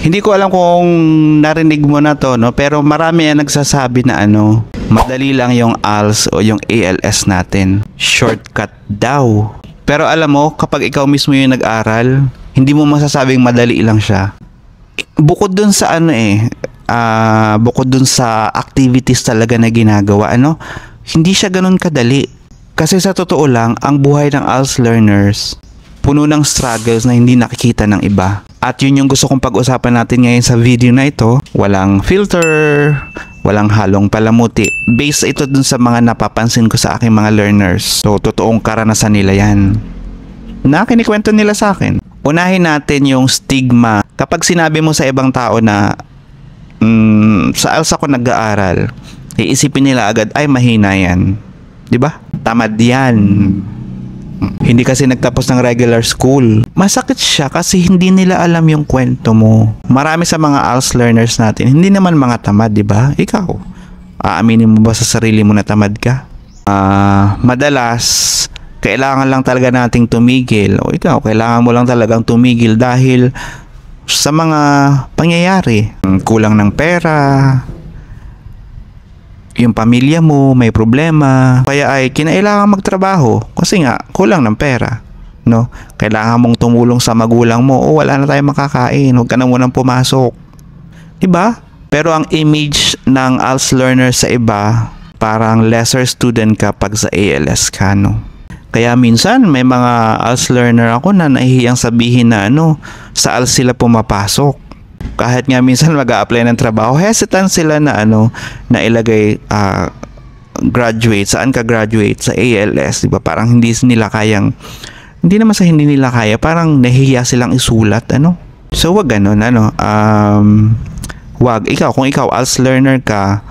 Hindi ko alam kung narinig mo na to, no? Pero marami ang nagsasabi na madali lang yung ALS o yung ALS natin. Shortcut daw. Pero alam mo, kapag ikaw mismo yung nag-aral, hindi mo masasabing madali lang siya. Bukod dun sa bukod dun sa activities talaga na ginagawa, hindi siya ganun kadali. Kasi sa totoo lang, ang buhay ng ALS learners, puno ng struggles na hindi nakikita ng iba. At yun yung gusto kong pag-usapan natin ngayon sa video na ito. Walang filter, walang halong palamuti. Based ito dun sa mga napapansin ko sa aking mga learners. So, totoong karanasan nila yan na kinikwento nila sa akin. Unahin natin yung stigma. Kapag sinabi mo sa ibang tao na sa ALS ako nag-aaral, iisipin nila agad, ay mahina yan. Diba? Tamad yan. Hindi kasi nagtapos ng regular school. Masakit siya kasi hindi nila alam yung kwento mo. Marami sa mga ALS learners natin, hindi naman mga tamad, di ba? Ikaw, aaminin mo ba sa sarili mo na tamad ka? Madalas, kailangan lang talaga nating tumigil. O ikaw, kailangan mo lang talagang tumigil dahil sa mga pangyayari. Kulang ng pera, yung pamilya mo may problema, kaya ay kinailangan magtrabaho kasi nga kulang ng pera, no? Kailangan mong tumulong sa magulang mo, o wala na tayong makakain, huwag ka na munang pumasok, diba? Pero ang image ng ALS learner sa iba, parang lesser student ka pag sa ALS ka, no? Kaya minsan may mga ALS learner ako na nahihiyang sabihin na sa ALS sila pumapasok. Kahit nga minsan mag-a-apply ng trabaho, hesitant sila na na ilagay graduate, saan ka graduate, sa ALS, diba? Parang hindi nila kayang, hindi naman sa hindi nila kaya, parang nahihiya silang isulat, So wag ganun, wag, kung ikaw ALS learner ka,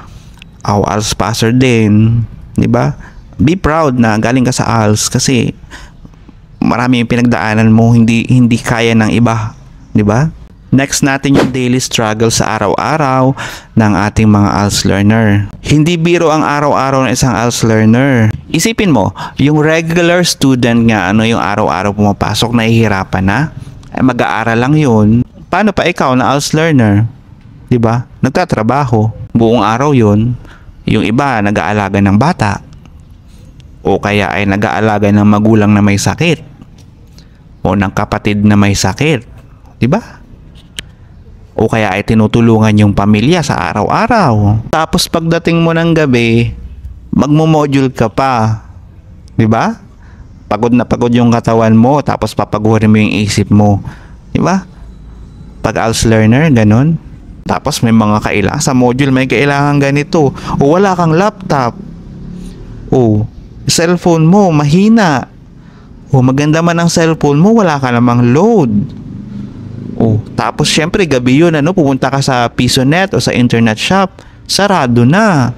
ALS passer din, diba? Be proud na galing ka sa ALS kasi marami yung pinagdaanan mo, hindi kaya ng iba, diba? Next natin yung daily struggle sa araw-araw ng ating mga ALS learner. Hindi biro ang araw-araw ng isang ALS learner. Isipin mo, yung regular student nga, yung araw-araw pumapasok, nahihirapan na, mag-aaral lang yun. Paano pa ikaw na ALS learner? Diba? Nagtatrabaho. Buong araw yun. Yung iba, nag-aalaga ng bata. O kaya ay nag-aalaga ng magulang na may sakit. O ng kapatid na may sakit. Diba? O kaya ay tinutulungan yung pamilya sa araw-araw. Tapos pagdating mo ng gabi, magmo-module ka pa. 'Di ba? Pagod na pagod yung katawan mo, tapos papagurin mo yung isip mo. 'Di ba? Pag ALS learner, ganun. Tapos may mga kailangan sa module, may kailangan ganito. O wala kang laptop. O cellphone mo mahina. O maganda man ang cellphone mo, wala ka namang load. Tapos syempre gabi yun, pupunta ka sa PisoNet o sa internet shop, sarado na.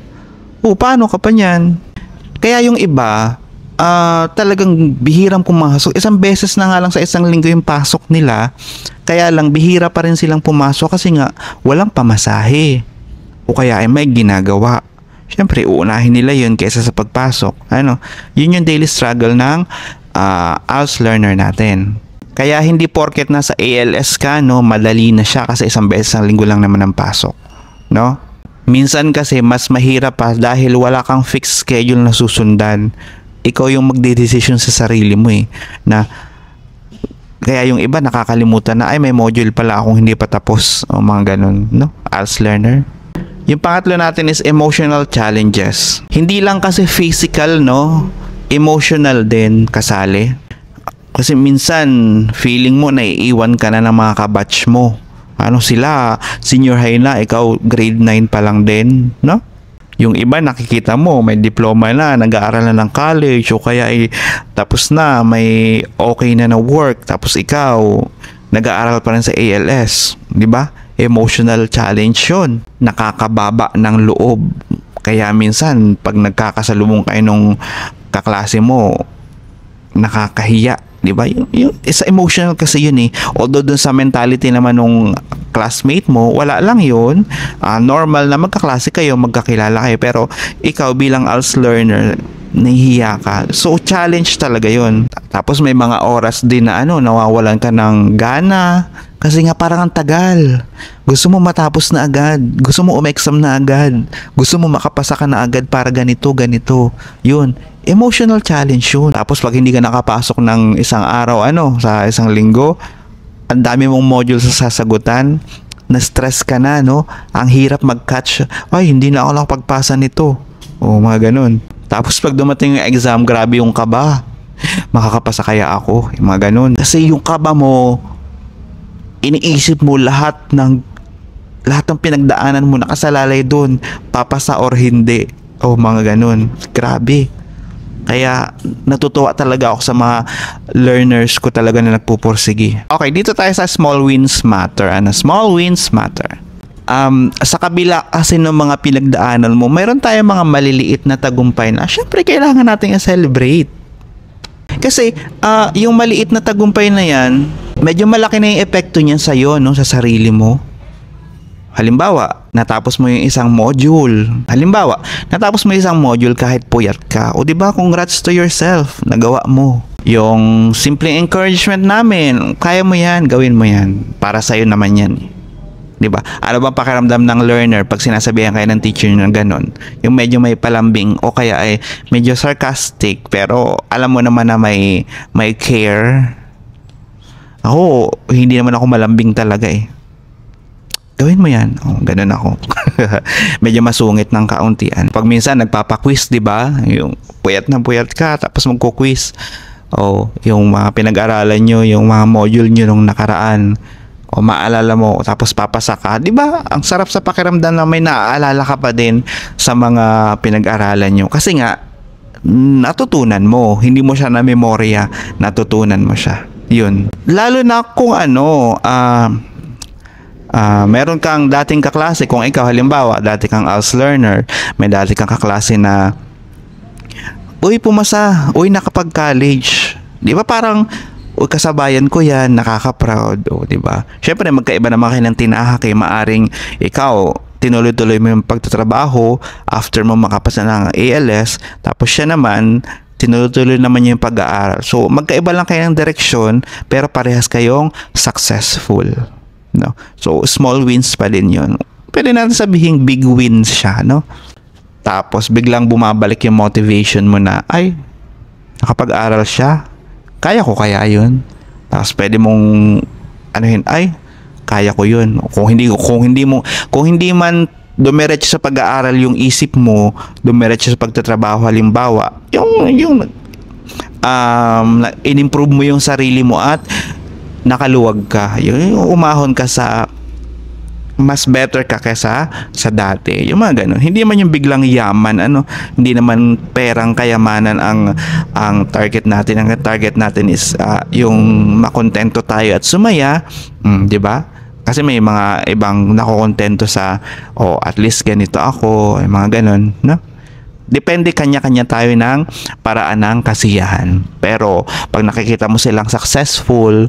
Paano ka pa niyan? Kaya yung iba, talagang bihirang pumasok. Isang beses na nga lang sa isang linggo yung pasok nila, kaya lang bihira pa rin silang pumasok kasi nga walang pamasahe. O kaya ay may ginagawa. Syempre uunahin nila yun kaysa sa pagpasok. Yun yung daily struggle ng ALS learner natin. Kaya hindi porket na sa ALS ka, madali na siya kasi isang beses ang linggo lang naman ang pasok, no? Minsan kasi mas mahirap pa dahil wala kang fixed schedule na susundan. Ikaw yung magdedesisyon sa sarili mo na kaya yung iba nakakalimutan na ay may module pala akong hindi pa tapos o mga ganun, no? ALS learner. Yung pangatlo natin is emotional challenges. Hindi lang kasi physical, no? Emotional din kasali. Kasi minsan, feeling mo naiiwan ka na ng mga kabatch mo. Sila, senior high na, ikaw grade 9 pa lang din, no? Yung iba nakikita mo, may diploma na, nag-aaral na ng college, o kaya tapos na, may okay na work, tapos ikaw, nag-aaral pa rin sa ALS, di ba? Emotional challenge yun. Nakakababa ng loob. Kaya minsan, pag nagkakasalubong kayo nung kaklase mo, nakakahiya. Diba? Sa emotional kasi yun Although dun sa mentality naman nung classmate mo, wala lang yun. Normal na magkaklase kayo, magkakilala kayo. Pero ikaw bilang ALS learner, nahihiya ka. So challenge talaga yun. Tapos may mga oras din na nawawalan ka ng gana, Kasi nga parang ang tagal. Gusto mo matapos na agad. Gusto mo umexam na agad. Gusto mo makapasa ka na agad para ganito, ganito. Yun. Emotional challenge yun. Tapos pag hindi ka nakapasok ng isang araw, sa isang linggo, ang dami mong module sa sasagutan, na-stress ka na, no? Ang hirap mag-catch. Ay, hindi na ako nakapagpasa nito. O, mga ganun. Tapos pag dumating yung exam, grabe yung kaba. Makakapasa kaya ako? Yung mga ganun. Kasi yung kaba mo, iniisip mo lahat ng pinagdaanan mo nakasalalay doon, papasa or hindi, o mga ganun. Grabe. Kaya natutuwa talaga ako sa mga learners ko talaga na nagpupursige. Okay, dito tayo sa small wins matter. Small wins matter. Sa kabila kasi ng mga pinagdaanan mo, mayroon tayong mga maliliit na tagumpay na syempre kailangan nating i-celebrate. Kasi yung maliit na tagumpay na yan, medyo malaki na yung epekto niyan sa'yo, no, sa sarili mo. Halimbawa, natapos mo yung isang module. Kahit puyat ka. O diba, congrats to yourself, nagawa mo. Yung simpleng encouragement namin, kaya mo yan, gawin mo yan. Para sa'yo naman yan. Diba? Ano bang pakiramdam ng learner pag sinasabihan kayo ng teacher nyo ng ganon? Yung medyo may palambing o kaya ay medyo sarcastic pero alam mo naman na may care. Ako, hindi naman ako malambing talaga eh. Gawin mo yan. Oh, ganun ako. Medyo masungit ng kauntian. Pag minsan nagpapa-quiz, di ba? Yung puyat na puyat ka, tapos magko-quiz. O, yung mga pinag-aralan nyo, yung mga module nyo nung nakaraan. O, maalala mo, tapos papasa ka. Di ba? Ang sarap sa pakiramdam na may naaalala ka pa din sa mga pinag-aralan nyo. Kasi nga, natutunan mo. Hindi mo siya na memorya. Natutunan mo siya. Yun. Lalo na kung meron kang dating kaklase, kung ikaw halimbawa, dati kang ALS learner, may dati kang kaklase na, uy, pumasa, uy, nakapag-college. Di ba parang, uy, kasabayan ko yan, nakaka-proud, o, di ba? Syempre, magkaiba naman kayo ng tinahak, maaring ikaw, tinuloy-tuloy mo yung pagtatrabaho after mo makapasa ng ALS, tapos siya naman, tinuloy-tuloy naman yung pag-aaral. So, magkaiba lang kayo ng direksyon, pero parehas kayong successful. No? So, small wins pa din yun. Pwede natin sabihin big wins siya, no? Tapos, biglang bumabalik yung motivation mo na, ay, nakapag-aral siya. Kaya ko kaya yun. Tapos, pwede mong, ay, kaya ko yun. Kung hindi man dumiretso sa pag-aaral yung isip mo, dumiretso sa pagtatrabaho halimbawa, yung in-improve mo yung sarili mo at nakaluwag ka, yung umahon ka sa mas better ka kesa sa dati, yung mga ganun. Hindi man yung biglang yaman, hindi naman perang kayamanan ang target natin. Ang target natin is yung makontento tayo at sumaya, di ba? Kasi may mga ibang nakokontento sa, at least ganito ako, mga ganun, no? Depende, kanya-kanya tayo ng paraan ng kasiyahan. Pero, pag nakikita mo silang successful,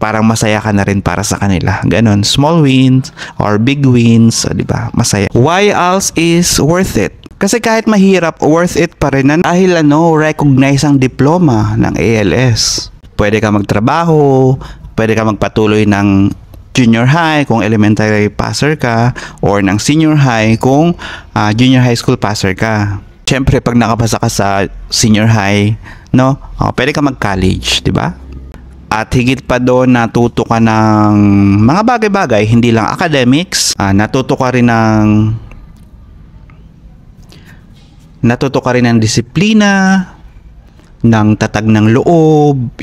parang masaya ka na rin para sa kanila. Ganun, small wins or big wins, di ba? Masaya. Why ALS is worth it? Kasi kahit mahirap, worth it pa rin dahil recognize ang diploma ng ALS. Pwede ka magtrabaho, pwede ka magpatuloy ng junior high kung elementary passer ka, or ng senior high kung junior high school passer ka. Siyempre, pag nakapasa ka sa senior high, no, pwede ka mag-college, di ba? At higit pa doon, natuto ka ng mga bagay-bagay, hindi lang academics, natuto ka rin ng disiplina, ng tatag ng loob,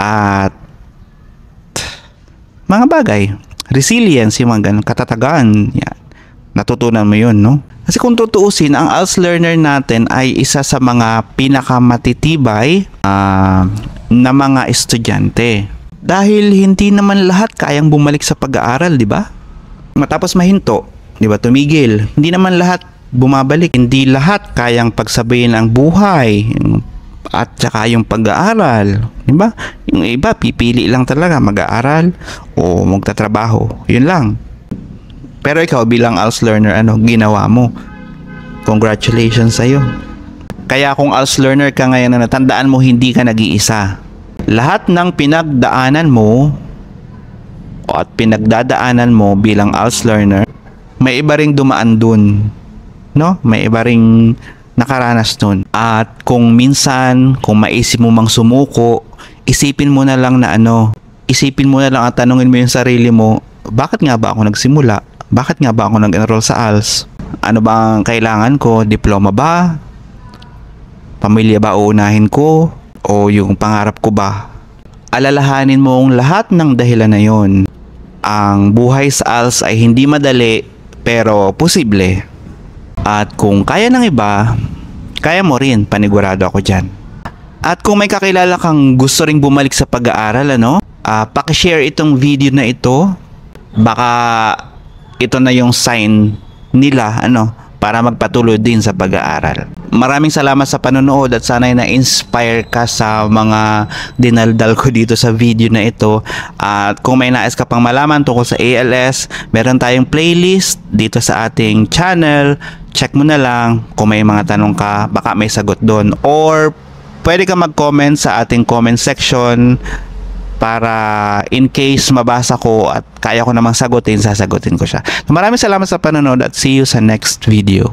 at mga bagay, resilience, yung mga ganun, katatagan, yan. Natutunan mo yun, no? Kasi kung tutuusin, ang ALS learner natin ay isa sa mga pinakamatitibay na mga estudyante. Dahil hindi naman lahat kayang bumalik sa pag-aaral, di ba? Matapos mahinto, di ba, tumigil. Hindi naman lahat bumabalik. Hindi lahat kayang pagsabayin ang buhay at saka yung pag-aaral, di ba? Yung iba pipili lang talaga mag-aaral o magtatrabaho, yun lang. Pero ikaw bilang ALS learner, ginawa mo? Congratulations sa'yo. Kaya kung ALS learner ka ngayon, natandaan mo, hindi ka nag-iisa. Lahat ng pinagdaanan mo at pinagdadaanan mo bilang ALS learner, may iba ring dumaan dun, no? May iba ring nakaranas dun. At kung minsan, kung maisip mo mang sumuko, isipin mo na lang isipin mo na lang at tanungin mo yung sarili mo, bakit nga ba ako nagsimula? Bakit nga ba ako nag-enroll sa ALS? Ano ba ang kailangan ko? Diploma ba? Pamilya ba uunahin ko? O yung pangarap ko ba? Alalahanin mo ang lahat ng dahilan na yon. Ang buhay sa ALS ay hindi madali, pero posible. At kung kaya ng iba, kaya mo rin, panigurado ako dyan. At kung may kakilala kang gusto ring bumalik sa pag-aaral, pakishare itong video na ito. Baka ito na yung sign nila, para magpatuloy din sa pag-aaral. Maraming salamat sa panonood at sana'y na-inspire ka sa mga dinaldal ko dito sa video na ito. At kung may nais ka pang malaman tungkol sa ALS, meron tayong playlist dito sa ating channel. Check mo na lang. Kung may mga tanong ka, baka may sagot doon. Or pwede ka mag-comment sa ating comment section para in case mabasa ko at kaya ko namang sasagutin ko siya. Maraming salamat sa panonood at see you sa next video.